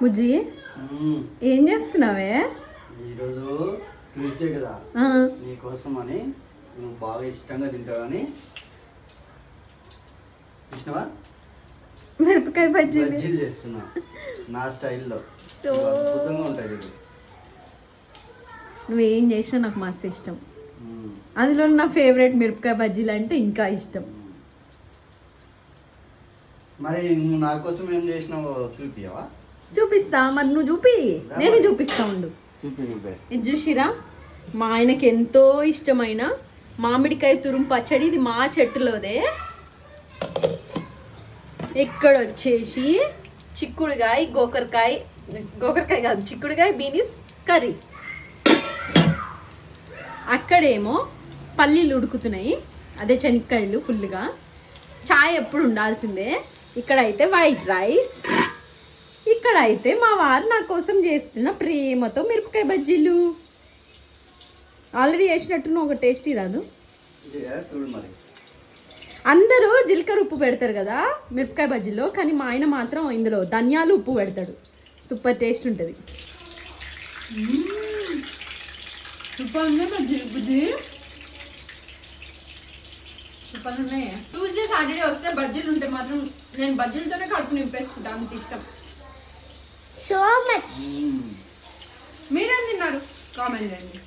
బుజ్జి ఏం చేస్తున్నావే? ఈరోజు ట్యూస్డే కదా, నీకోసం అని నువ్వు బాగా ఇష్టంగా తింటావని చూసినావా మిరపకాయ బజ్జీలు చేస్తున్నా నా స్టైల్లో. అద్భుతంగా ఉంటాయి ఇది. నువ్వేం చేసినా నాకు మస్తు ఇష్టం. అందులో నా ఫేవరెట్ మిరపకాయ బజ్జీలు అంటే ఇంకా ఇష్టం. మరి నువ్వు నా కోసం ఏం చేసినావో చూపియవా? చూపిస్తా. మరి నువ్వు చూపి, నేను చూపిస్తా ఉండు. ఇది చూసిరా, మా ఆయనకి ఎంతో ఇష్టమైన మామిడికాయ తురుము పచ్చడి. ఇది మా చెట్టులోదే. ఇక్కడ వచ్చేసి చిక్కుడుకాయ, గోకరకాయ కాదు, చిక్కుడుకాయ బీనీస్ కర్రీ. అక్కడేమో పల్లీలు ఉడుకుతున్నాయి, అదే శనక్కాయలు ఫుల్గా. చాయ్ ఎప్పుడు ఉండాల్సిందే. ఇక్కడైతే వైట్ రైస్. ఇక్కడైతే మా వారు నా కోసం చేస్తున్న ప్రేమతో మిరపకాయ బజ్జీలు. ఆల్రెడీ చేసినట్టు ఒక టేస్టీ రాదు. అందరూ జీలకర్ర ఉప్పు పెడతారు కదా మిరపకాయ బజ్జీలో, కానీ మా ఆయన మాత్రం ఇందులో ధనియాలు ఉప్పు పెడతాడు. సూపర్ టేస్ట్ ఉంటుంది. సూపర్ ఉన్నాయి బజ్జీ. సూపర్ ఉన్నాయి. ట్యూస్డే సాటర్డే వస్తే బజ్జీలు ఉంటే మాత్రం నేను బజ్జీలతోనే కడుపు నింపేసుకుంటా, అంత ఇష్టం. So much. మీరేం తిన్నారు కామెంట్ చేయండి.